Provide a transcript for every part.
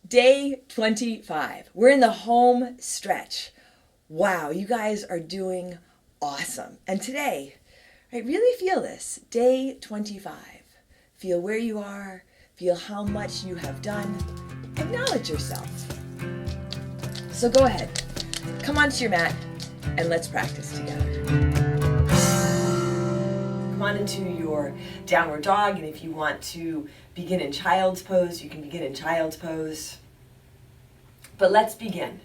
Day 25. We're in the home stretch. Wow, you guys are doing awesome. And today, really feel this. Day 25. Feel where you are. Feel how much you have done. Acknowledge yourself. So go ahead. Come onto your mat and let's practice together. Come on into your downward dog, and if you want to begin in child's pose, you can begin in child's pose. But let's begin.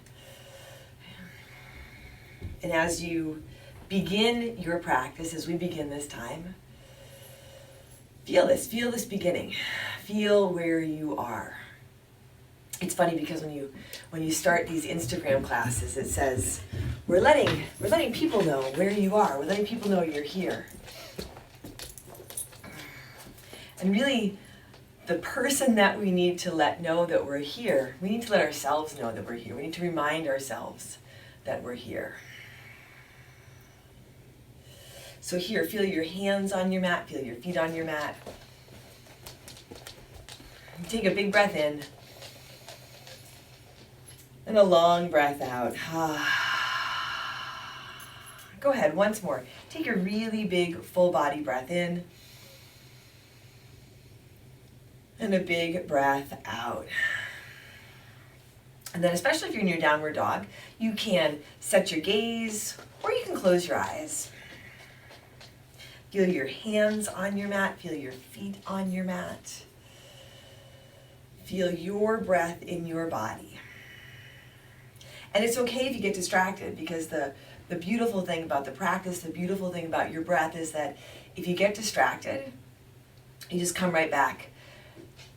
And as you begin your practice, as we begin this time, feel this beginning. Feel where you are. It's funny because when you start these Instagram classes, it says, we're letting people know where you are. We're letting people know you're here. And really, the person that we need to let know that we're here, we need to let ourselves know that we're here. We need to remind ourselves that we're here. So here, feel your hands on your mat, feel your feet on your mat. Take a big breath in. And a long breath out. Go ahead, once more. Take a really big full body breath in. And a big breath out. And then especially if you're in your downward dog, you can set your gaze or you can close your eyes. Feel your hands on your mat, feel your feet on your mat. Feel your breath in your body. And it's okay if you get distracted, because the beautiful thing about the practice, the beautiful thing about your breath is that if you get distracted, you just come right back.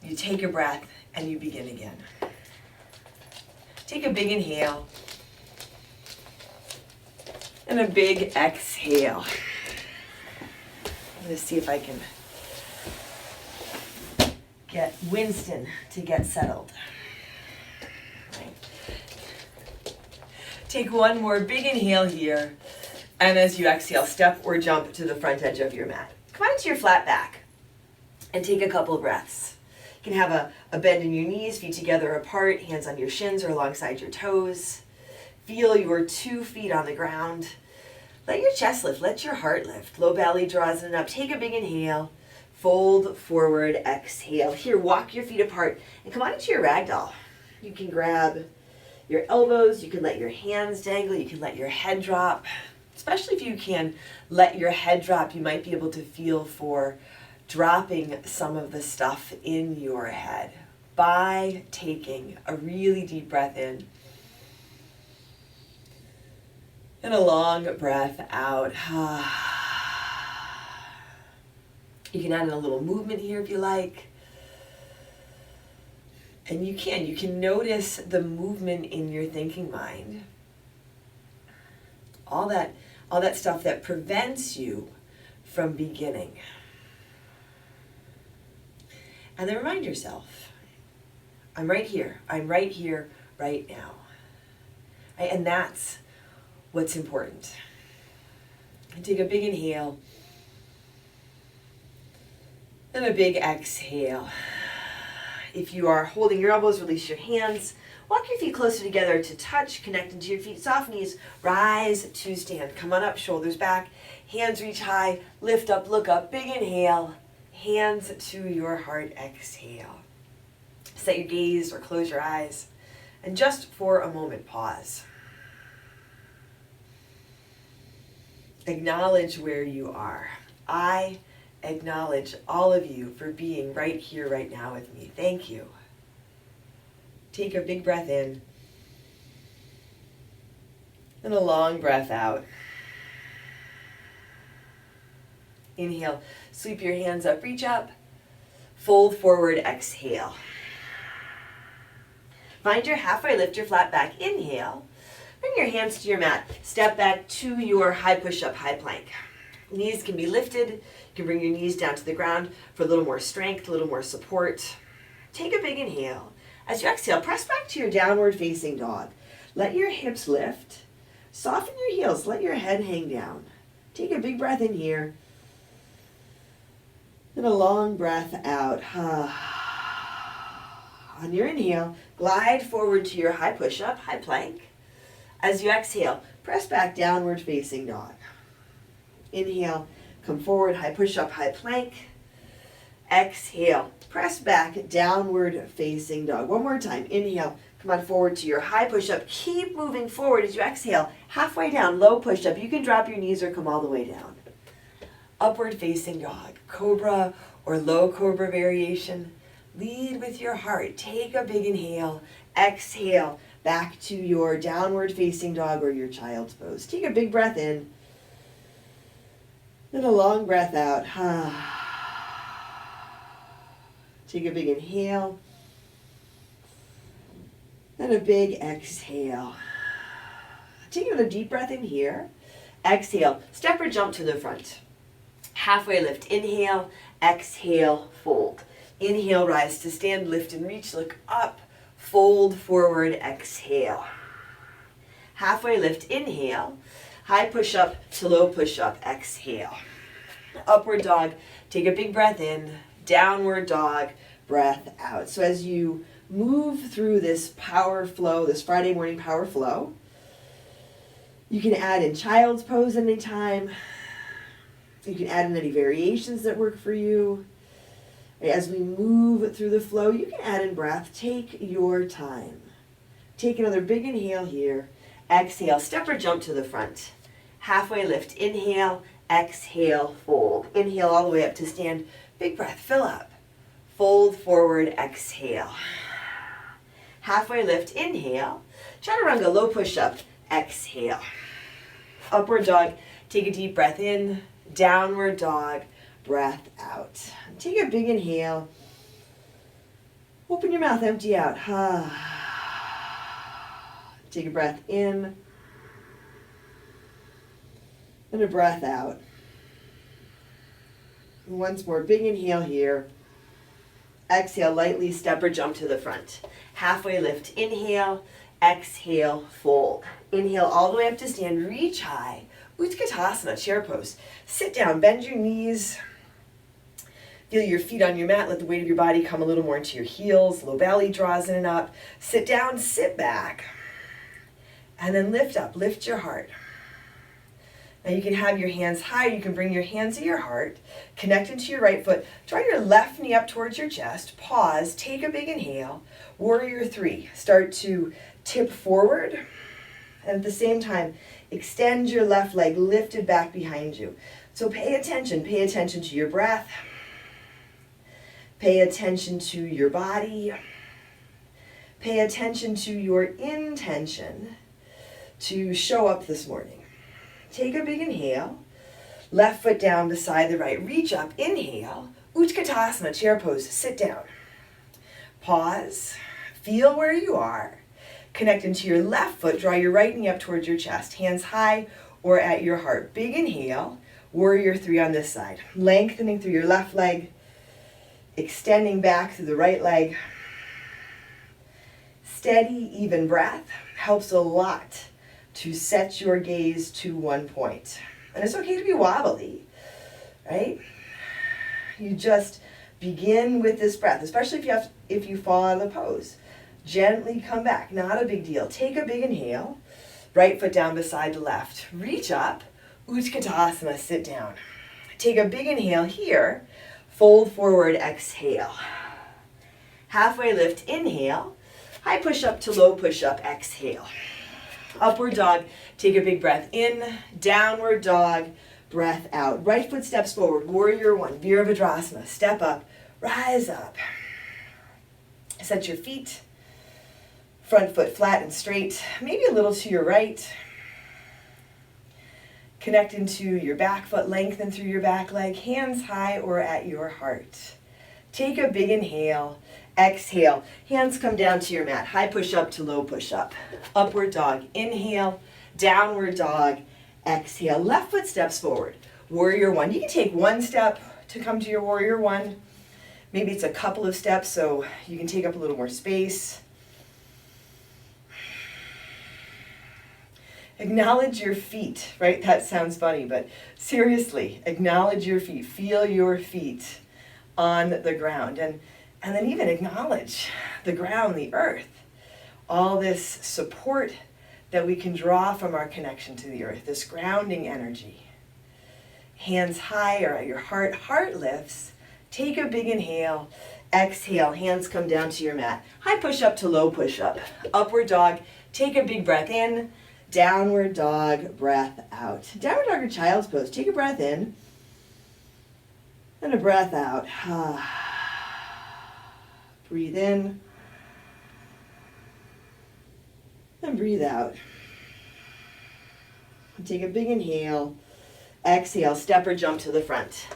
You take a breath and you begin again. Take a big inhale and a big exhale. I'm going to see if I can get Winston to get settled. Take one more big inhale here, and as you exhale, step or jump to the front edge of your mat. Come on into your flat back and take a couple breaths. You can have a bend in your knees, feet together apart, hands on your shins or alongside your toes. Feel your 2 feet on the ground. Let your chest lift, let your heart lift. Low belly draws in up. Take a big inhale, fold forward, exhale. Here, walk your feet apart and come on into your ragdoll. You can grab your elbows, you can let your hands dangle, you can let your head drop. Especially if you can let your head drop, you might be able to feel for dropping some of the stuff in your head by taking a really deep breath in and a long breath out. You can add in a little movement here if you like. And you can notice the movement in your thinking mind. All that stuff that prevents you from beginning. And then remind yourself, I'm right here right now. Right? And that's what's important. And take a big inhale and a big exhale. If you are holding your elbows, release your hands. Walk your feet closer together to touch, connect into your feet. Soft knees, rise to stand. Come on up, shoulders back, hands reach high, lift up, look up, big inhale. Hands to your heart, exhale. Set your gaze or close your eyes. And just for a moment, pause. Acknowledge where you are. I acknowledge all of you for being right here, right now with me. Thank you. Take a big breath in and a long breath out. Inhale, sweep your hands up, reach up, fold forward, exhale. Find your halfway lift, your flat back, inhale. Bring your hands to your mat, step back to your high push-up, high plank. Knees can be lifted, you can bring your knees down to the ground for a little more strength, a little more support. Take a big inhale. As you exhale, press back to your downward facing dog. Let your hips lift, soften your heels, let your head hang down. Take a big breath in here. And a long breath out. On your inhale, glide forward to your high push-up, high plank. As you exhale, press back, downward facing dog. Inhale, come forward, high push-up, high plank. Exhale, press back, downward facing dog. One more time. Inhale, come on forward to your high push-up. Keep moving forward as you exhale. Halfway down, low push-up. You can drop your knees or come all the way down. Upward facing dog, cobra or low cobra variation. Lead with your heart. Take a big inhale. Exhale, back to your downward facing dog or your child's pose. Take a big breath in. And a long breath out. Take a big inhale. And a big exhale. Take another deep breath in here. Exhale, step or jump to the front. Halfway lift, inhale, exhale, fold. Inhale, rise to stand, lift and reach, look up, fold forward, exhale. Halfway lift, inhale, high push up to low push up, exhale. Upward dog, take a big breath in, downward dog, breath out. So as you move through this power flow, this Friday morning power flow, you can add in child's pose anytime. You can add in any variations that work for you. As we move through the flow, you can add in breath. Take your time. Take another big inhale here. Exhale, step or jump to the front. Halfway lift, inhale, exhale, fold. Inhale all the way up to stand. Big breath, fill up. Fold forward, exhale. Halfway lift, inhale. Chaturanga, low push up, exhale. Upward dog, take a deep breath in. Downward dog, breath out. Take a big inhale. Open your mouth, empty out. Take a breath in. And a breath out. And once more, big inhale here. Exhale, lightly step or jump to the front. Halfway lift, inhale, exhale, fold. Inhale all the way up to stand, reach high. Utkatasana, chair pose. Sit down, bend your knees. Feel your feet on your mat. Let the weight of your body come a little more into your heels. Low belly draws in and up. Sit down, sit back. And then lift up, lift your heart. Now you can have your hands high. You can bring your hands to your heart. Connect into your right foot. Draw your left knee up towards your chest. Pause, take a big inhale. Warrior three. Start to tip forward. And at the same time, extend your left leg lifted back behind you. So pay attention to your breath. Pay attention to your body. Pay attention to your intention to show up this morning. Take a big inhale. Left foot down beside the right. Reach up, inhale. Utkatasana, chair pose, sit down. Pause, feel where you are. Connect into your left foot, draw your right knee up towards your chest, hands high or at your heart. Big inhale, warrior three on this side. Lengthening through your left leg, extending back through the right leg. Steady, even breath helps a lot to set your gaze to one point. And it's okay to be wobbly, right? You just begin with this breath, especially if you fall out of the pose. Gently come back, not a big deal. Take a big inhale, right foot down beside the left. Reach up, Utkatasana, sit down. Take a big inhale here, fold forward, exhale. Halfway lift, inhale, high push up to low push up, exhale. Upward dog, take a big breath in, downward dog, breath out. Right foot steps forward, warrior one, Virabhadrasana, step up, rise up. Set your feet. Front foot flat and straight, maybe a little to your right. Connect into your back foot, lengthen through your back leg, hands high or at your heart. Take a big inhale, exhale, hands come down to your mat, high push up to low push up. Upward dog, inhale, downward dog, exhale, left foot steps forward. Warrior one, you can take one step to come to your warrior one. Maybe it's a couple of steps so you can take up a little more space. Acknowledge your feet, right? That sounds funny, but seriously, acknowledge your feet. Feel your feet on the ground. And And then even acknowledge the ground, the earth, all this support that we can draw from our connection to the earth, this grounding energy. Hands high or at your heart, heart lifts. Take a big inhale, exhale, hands come down to your mat. High push-up to low push-up. Upward dog, take a big breath in. Downward dog, breath out. Downward dog or child's pose. Take a breath in and a breath out. Breathe in and breathe out. Take a big inhale. Exhale, step or jump to the front.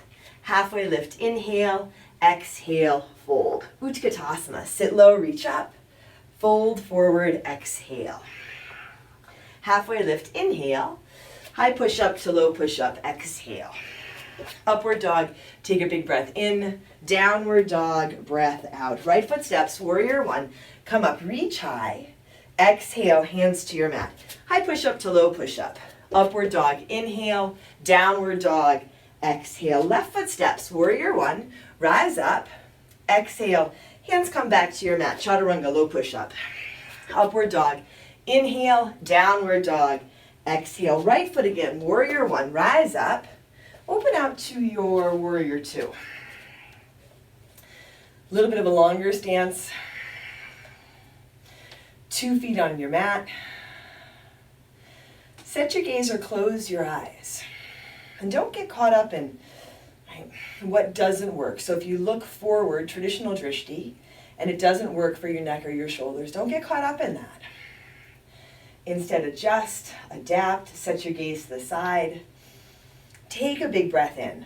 Halfway lift, inhale, exhale, fold. Utkatasana, sit low, reach up. Fold forward, exhale. Halfway lift, inhale. High push up to low push up, exhale. Upward dog, take a big breath in. Downward dog, breath out. Right foot steps, warrior one. Come up, reach high. Exhale, hands to your mat. High push up to low push up. Upward dog, inhale. Downward dog, exhale. Left foot steps, warrior one. Rise up. Exhale, hands come back to your mat. Chaturanga, low push up. Upward dog, inhale. Downward dog, exhale. Right foot again, warrior one. Rise up. Open out to your warrior two. A little bit of a longer stance. 2 feet on your mat. Set your gaze or close your eyes. And don't get caught up in what doesn't work. So if you look forward, traditional drishti, and it doesn't work for your neck or your shoulders, don't get caught up in that. Instead, adjust, adapt, set your gaze to the side. Take a big breath in.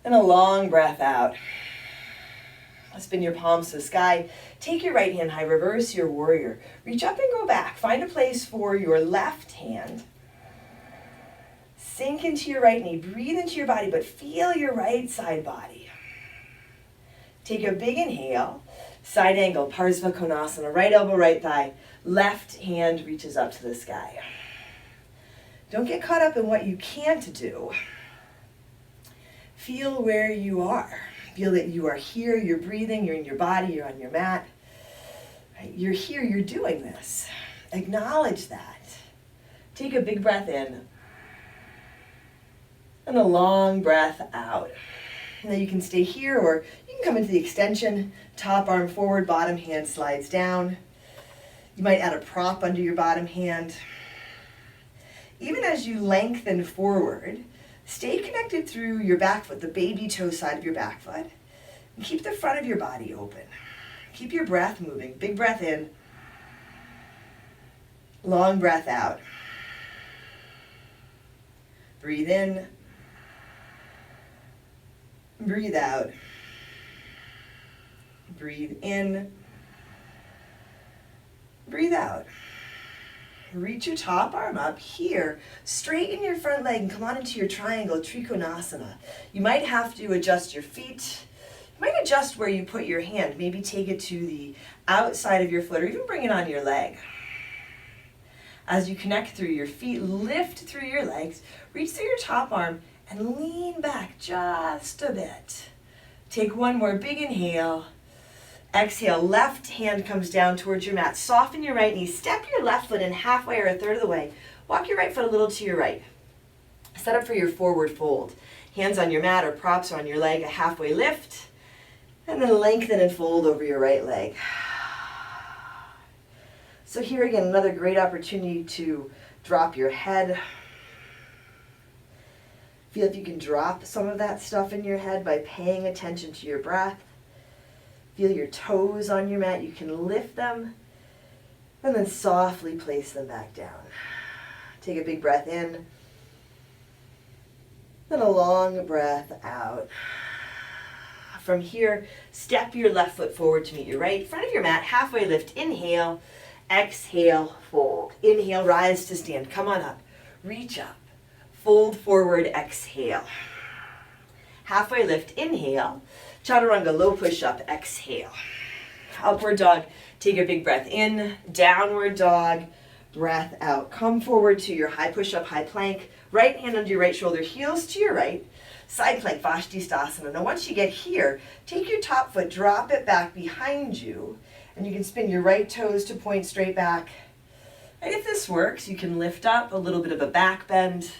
And a long breath out. Spin your palms to the sky. Take your right hand high, reverse your warrior. Reach up and go back. Find a place for your left hand. Sink into your right knee. Breathe into your body, but feel your right side body. Take a big inhale. Side angle, Parsvakonasana. Right elbow, right thigh. Left hand reaches up to the sky. Don't get caught up in what you can't do. Feel where you are. Feel that you are here, you're breathing, you're in your body, you're on your mat. Right? You're here, you're doing this. Acknowledge that. Take a big breath in. And a long breath out. And then you can stay here or you can come into the extension. Top arm forward, bottom hand slides down. You might add a prop under your bottom hand. Even as you lengthen forward, stay connected through your back foot, the baby toe side of your back foot. And keep the front of your body open. Keep your breath moving. Big breath in. Long breath out. Breathe in. Breathe out. Breathe in. Breathe out. Reach your top arm up here. Straighten your front leg and come on into your triangle, Trikonasana. You might have to adjust your feet. You might adjust where you put your hand. Maybe take it to the outside of your foot or even bring it on your leg. As you connect through your feet, lift through your legs, reach through your top arm and lean back just a bit. Take one more big inhale. Exhale, left hand comes down towards your mat. Soften your right knee. Step your left foot in halfway or a third of the way. Walk your right foot a little to your right. Set up for your forward fold. Hands on your mat or props on your leg, a halfway lift. And then lengthen and fold over your right leg. So here again, another great opportunity to drop your head. Feel if you can drop some of that stuff in your head by paying attention to your breath. Feel your toes on your mat. You can lift them and then softly place them back down. Take a big breath in. Then a long breath out. From here, step your left foot forward to meet your right. Front of your mat, halfway lift. Inhale, exhale, fold. Inhale, rise to stand. Come on up. Reach up. Fold forward, exhale. Halfway lift, inhale. Chaturanga, low push-up, exhale. Upward dog, take a big breath in. Downward dog, breath out. Come forward to your high push-up, high plank. Right hand under your right shoulder, heels to your right. side plank, Utkatasana. Now once you get here, take your top foot, drop it back behind you, and you can spin your right toes to point straight back. And if this works, you can lift up, a little bit of a back bend,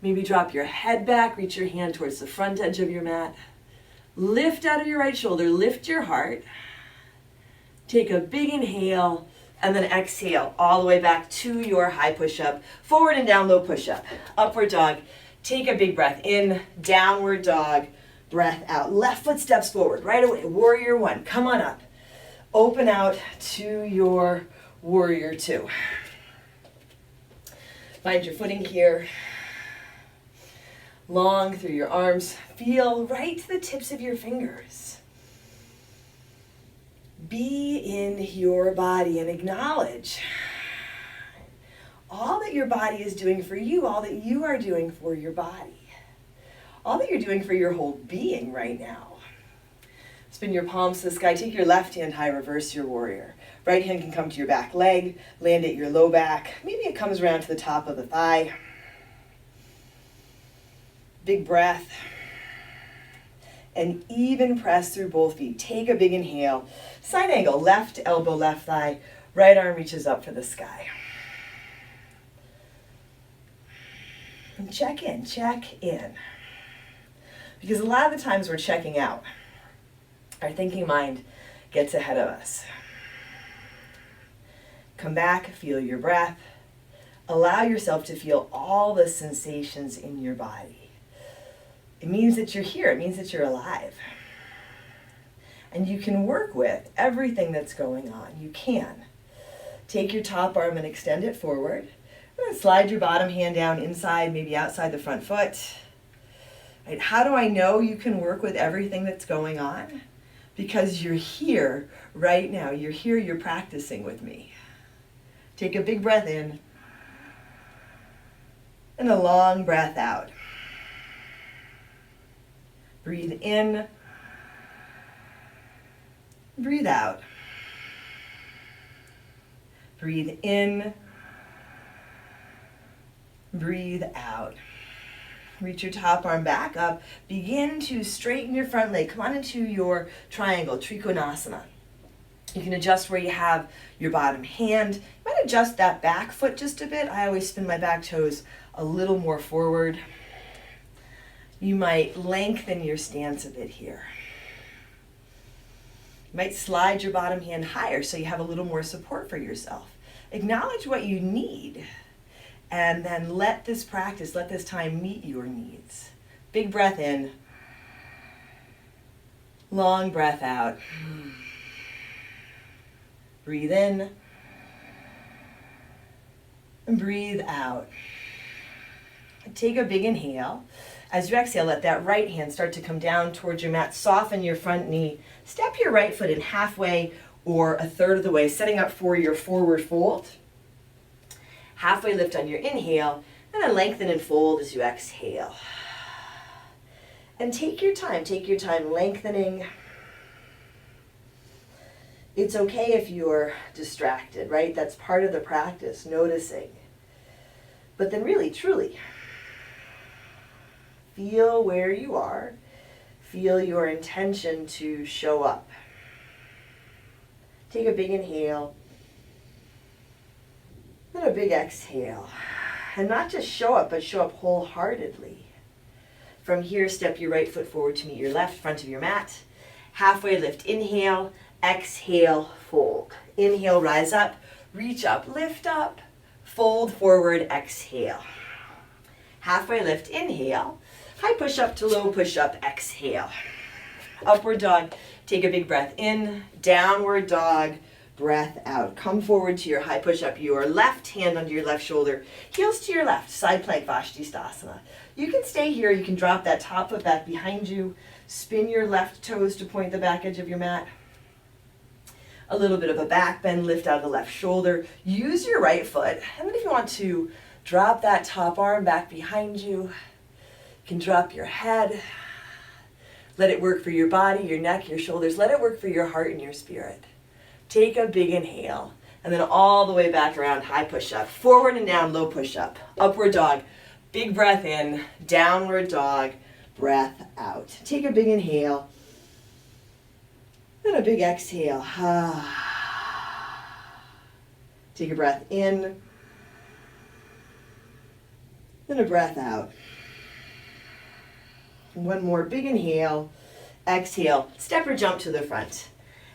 maybe drop your head back, reach your hand towards the front edge of your mat. Lift out of your right shoulder, lift your heart. Take a big inhale, and then exhale all the way back to your high push-up. Forward and down, low push-up. Upward dog. Take a big breath in, downward dog, breath out. Left foot steps forward, right away. Warrior one, come on up. Open out to your warrior two. Find your footing here. Long through your arms. Feel right to the tips of your fingers. Be in your body and acknowledge all that your body is doing for you, all that you are doing for your body, all that you're doing for your whole being right now. Spin your palms to the sky. Take your left hand high, reverse your warrior. Right hand can come to your back leg, land at your low back. Maybe it comes around to the top of the thigh. Big breath. And even press through both feet. Take a big inhale. Side angle, left elbow, left thigh. Right arm reaches up for the sky. And check in, check in. Because a lot of the times we're checking out. Our thinking mind gets ahead of us. Come back, feel your breath. Allow yourself to feel all the sensations in your body. It means that you're here. It means that you're alive. And you can work with everything that's going on. You can. Take your top arm and extend it forward. And then slide your bottom hand down inside, maybe outside the front foot. Right? How do I know you can work with everything that's going on? Because you're here right now. You're here, you're practicing with me. Take a big breath in. And a long breath out. Breathe in, breathe out. Breathe in, breathe out. Reach your top arm back up. Begin to straighten your front leg. Come on into your triangle, Trikonasana. You can adjust where you have your bottom hand. You might adjust that back foot just a bit. I always spin my back toes a little more forward. You might lengthen your stance a bit here. You might slide your bottom hand higher so you have a little more support for yourself. Acknowledge what you need, and then let this practice, let this time meet your needs. Big breath in. Long breath out. Breathe in. And breathe out. Take a big inhale. As you exhale, let that right hand start to come down towards your mat. Soften your front knee. Step your right foot in halfway or a third of the way, setting up for your forward fold. Halfway lift on your inhale, and then lengthen and fold as you exhale. And take your time lengthening. It's okay if you're distracted, right? That's part of the practice, noticing. But then really, truly, feel where you are. Feel your intention to show up. Take a big inhale. Then a big exhale. And not just show up, but show up wholeheartedly. From here, step your right foot forward to meet your left, front of your mat. Halfway lift, inhale, exhale, fold. Inhale, rise up, reach up, lift up, fold forward, exhale. Halfway lift, inhale. High push up to low push up, exhale. Upward dog, take a big breath in, downward dog, breath out. Come forward to your high push up, your left hand under your left shoulder, heels to your left, side plank, Utkatasana. You can stay here, you can drop that top foot back behind you, spin your left toes to point the back edge of your mat. A little bit of a back bend, lift out of the left shoulder. Use your right foot, and then if you want to, drop that top arm back behind you. You can drop your head. Let it work for your body, your neck, your shoulders. Let it work for your heart and your spirit. Take a big inhale, and then all the way back around, high push-up. Forward and down, low push-up. Upward dog, big breath in, downward dog, breath out. Take a big inhale. Then a big exhale. Take a breath in. Then a breath out. One more big inhale. Exhale. Step or jump to the front.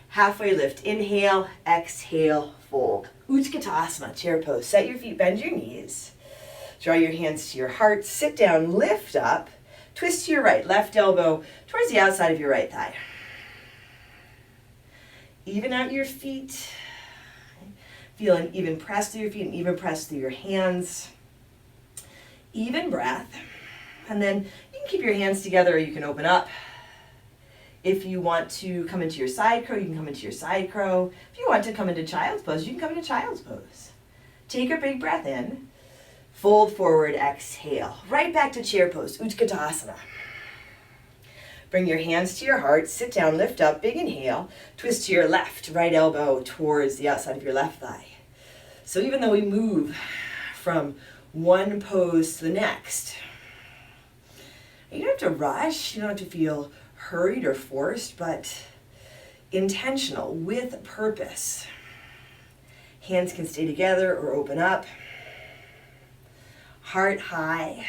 Halfway lift. Inhale. Exhale. Fold. Utkatasana, chair pose. Set your feet, bend your knees. Draw your hands to your heart. Sit down, lift up. Twist to your right. Left elbow towards the outside of your right thigh. Even out your feet. Feel an even press through your feet and even press through your hands. Even breath. And then you can keep your hands together or you can open up. If you want to come into your side crow, you can come into your side crow. If you want to come into child's pose, you can come into child's pose. Take a big breath in. Fold forward, exhale. Right back to chair pose, Utkatasana. Bring your hands to your heart, sit down, lift up, big inhale. Twist to your left, right elbow towards the outside of your left thigh. So even though we move from one pose to the next, you don't have to rush, you don't have to feel hurried or forced, but intentional, with purpose. Hands can stay together or open up. Heart high.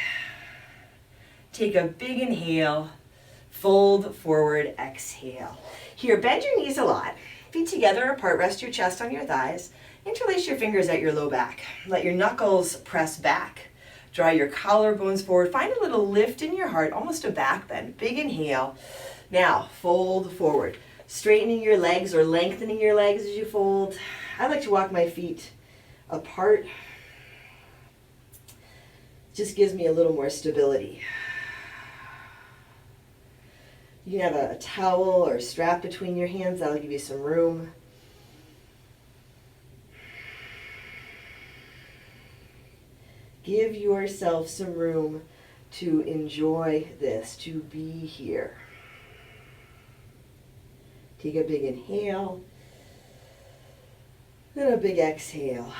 Take a big inhale. Fold forward, exhale. Here, bend your knees a lot. Feet together apart, rest your chest on your thighs. Interlace your fingers at your low back. Let your knuckles press back. Draw your collarbones forward. Find a little lift in your heart, almost a back bend. Big inhale. Now, fold forward. Straightening your legs or lengthening your legs as you fold. I like to walk my feet apart. Just gives me a little more stability. You can have a towel or a strap between your hands. That'll give you some room. Give yourself some room to enjoy this, to be here. Take a big inhale, then a big exhale.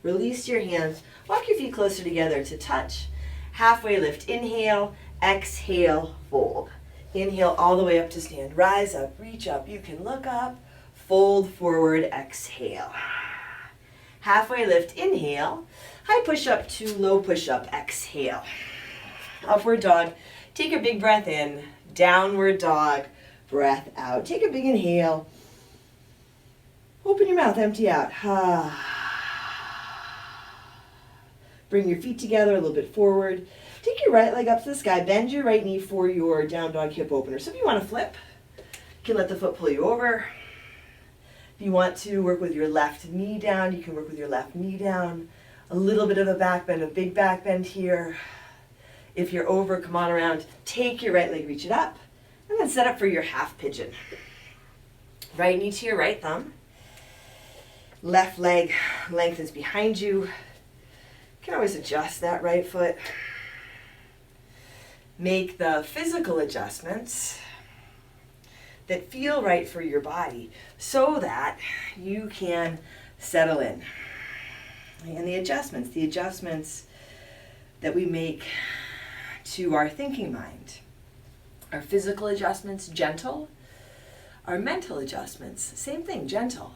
Release your hands. Walk your feet closer together to touch. Halfway lift. Inhale, exhale, fold. Inhale all the way up to stand. Rise up, reach up. You can look up. Fold forward, exhale. Halfway lift. Inhale. High push-up to low push-up. Exhale. Upward dog. Take a big breath in. Downward dog. Breath out. Take a big inhale. Open your mouth. Empty out. Bring your feet together a little bit forward. Take your right leg up to the sky. Bend your right knee for your down dog hip opener. So if you want to flip, you can let the foot pull you over. If you want to work with your left knee down, you can work with your left knee down. A little bit of a back bend, a big back bend here. If you're over, come on around. Take your right leg, reach it up, and then set up for your half pigeon. Right knee to your right thumb. Left leg lengthens behind you. You can always adjust that right foot. Make the physical adjustments that feel right for your body so that you can settle in. And the adjustments that we make to our thinking mind. Our physical adjustments, gentle. Our mental adjustments, same thing, gentle.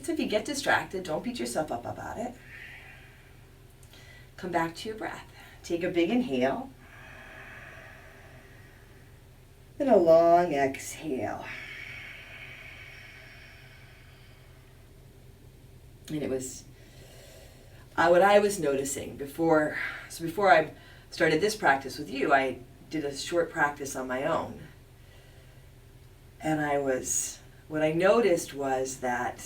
So if you get distracted, don't beat yourself up about it. Come back to your breath. Take a big inhale. Then a long exhale. And it was what I was noticing before I started this practice with you, I did a short practice on my own. And what I noticed was that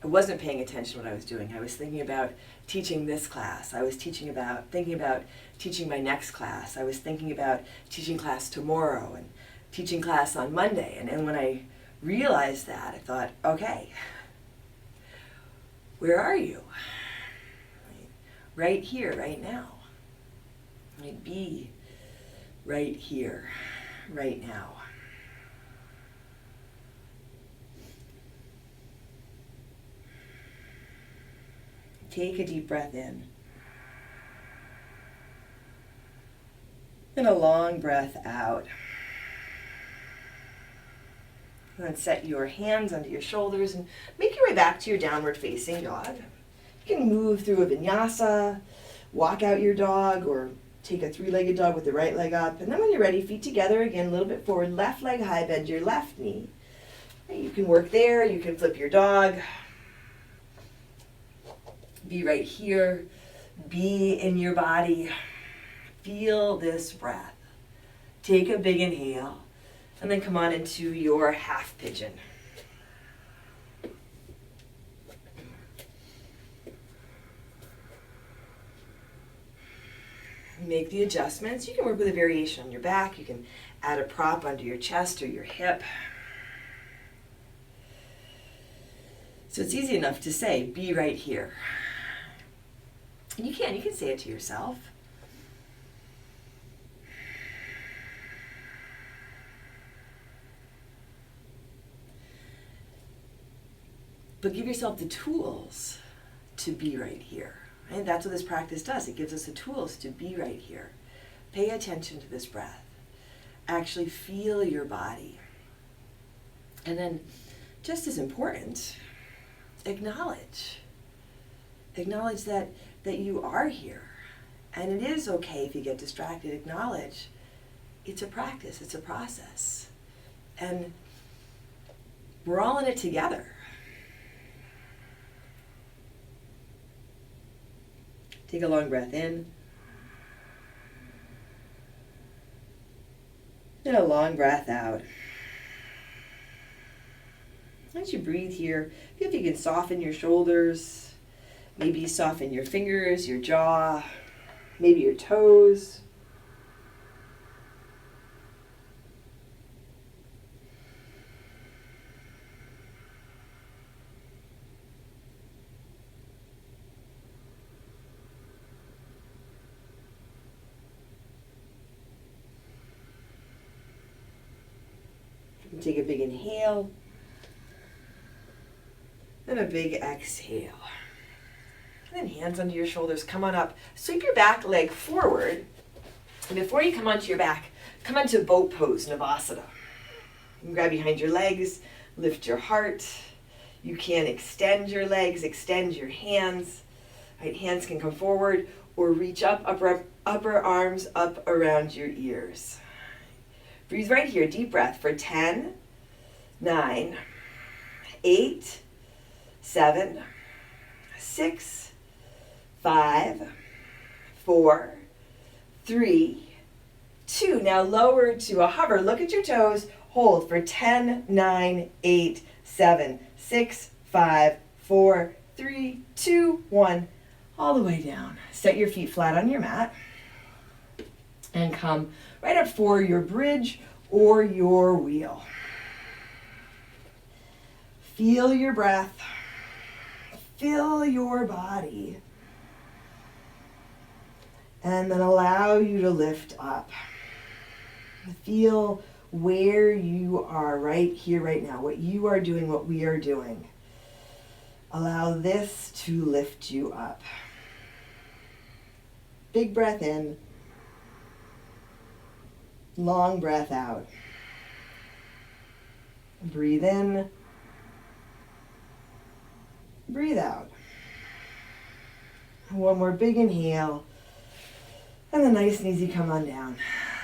I wasn't paying attention to what I was doing. I was thinking about teaching this class. I was thinking about teaching my next class. I was thinking about teaching class tomorrow and teaching class on Monday. And when I realized that, I thought, okay, where are you? Right here, right now. Be right here, right now. Take a deep breath in. And a long breath out. And then set your hands under your shoulders and make your way back to your downward facing dog. You can move through a vinyasa, walk out your dog, or take a three-legged dog with the right leg up. And then when you're ready, feet together again, a little bit forward, left leg high, bend your left knee. You can work there, you can flip your dog. Be right here, be in your body. Feel this breath. Take a big inhale, and then come on into your half pigeon. Make the adjustments. You can work with a variation on your back. You can add a prop under your chest or your hip. So it's easy enough to say, be right here. And you can say it to yourself. But give yourself the tools to be right here. Right? That's what this practice does. It gives us the tools to be right here. Pay attention to this breath. Actually feel your body. And then, just as important, acknowledge. Acknowledge that you are here. And it is okay if you get distracted. Acknowledge it's a practice, it's a process. And we're all in it together. Take a long breath in. And a long breath out. As you breathe here, feel if you can soften your shoulders. Maybe soften your fingers, your jaw, maybe your toes. Take a big inhale and a big exhale. And then hands under your shoulders, come on up. Sweep your back leg forward. And before you come onto your back, come onto boat pose, Namaste. You can grab behind your legs, lift your heart. You can extend your legs, extend your hands. Right, hands can come forward or reach up, upper arms up around your ears. Breathe right here, deep breath for 10, 9, 8, 7, 6, 5, 4, 3, 2. Now lower to a hover. Look at your toes. Hold for 10, 9, 8, 7, 6, 5, 4, 3, 2, 1. All the way down. Set your feet flat on your mat. And come right up for your bridge or your wheel. Feel your breath. Fill your body. And then allow you to lift up. Feel where you are right here, right now. What you are doing, what we are doing. Allow this to lift you up. Big breath in. Long breath out. Breathe in. Breathe out. One more big inhale. And then nice and easy, come on down.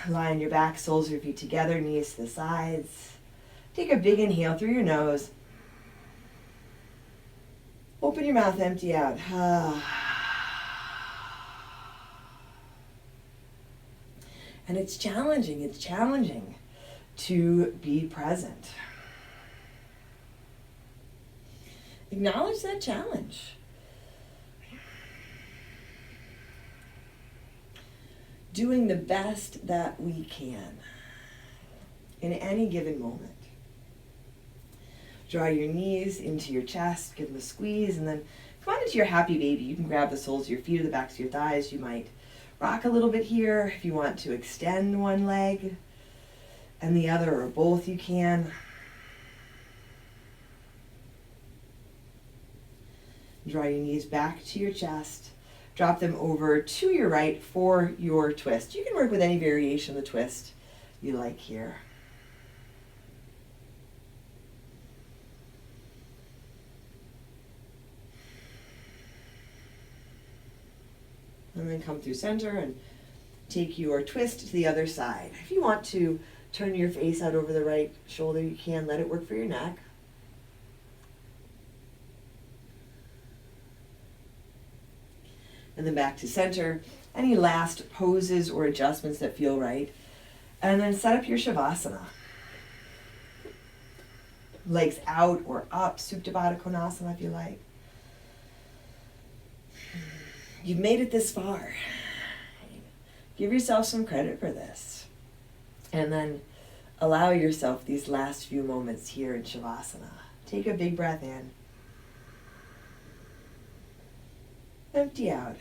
Lie on your back, soles of your feet together, knees to the sides. Take a big inhale through your nose. Open your mouth, empty out. And it's challenging to be present. Acknowledge that challenge. Doing the best that we can in any given moment. Draw your knees into your chest, give them a squeeze, and then come on into your happy baby. You can grab the soles of your feet or the backs of your thighs. You might rock a little bit here. If you want to extend one leg and the other, or both, you can. Draw your knees back to your chest. drop them over to your right for your twist. You can work with any variation of the twist you like here. And then come through center and take your twist to the other side. If you want to turn your face out over the right shoulder, you can. Let it work for your neck. And then back to center. Any last poses or adjustments that feel right. And then set up your Shavasana. Legs out or up, Supta Baddha Konasana if you like. You've made it this far. Give yourself some credit for this. And then allow yourself these last few moments here in Shavasana. Take a big breath in. Empty out.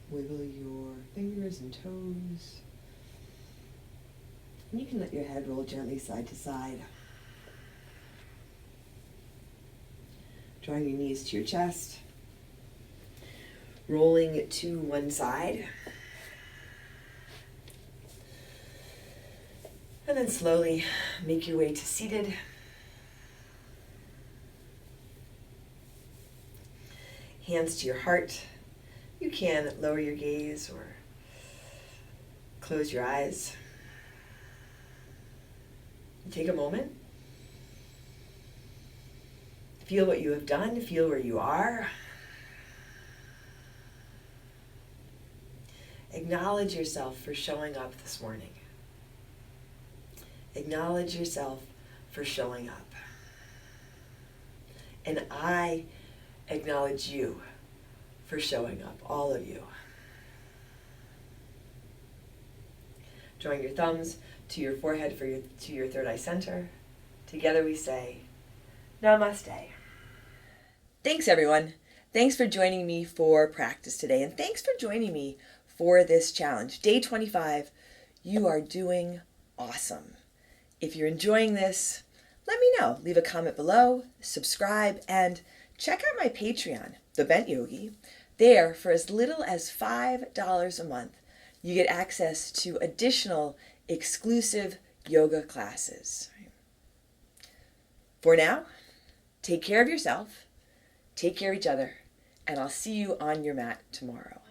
Wiggle your fingers and toes. And you can let your head roll gently side to side. Drawing your knees to your chest. Rolling to one side. And then slowly make your way to seated. Hands to your heart. You can lower your gaze or close your eyes. Take a moment. Feel what you have done. Feel where you are. Acknowledge yourself for showing up this morning. Acknowledge yourself for showing up. And I acknowledge you for showing up, all of you. Drawing your thumbs to your forehead to your third eye center. Together we say, Namaste. Thanks, everyone. Thanks for joining me for practice today, and thanks for joining me for this challenge. Day 25, you are doing awesome. If you're enjoying this, let me know. Leave a comment below, subscribe, and check out my Patreon, The Bent Yogi. There, for as little as $5 a month, you get access to additional exclusive yoga classes. For now, take care of yourself, take care of each other, and I'll see you on your mat tomorrow.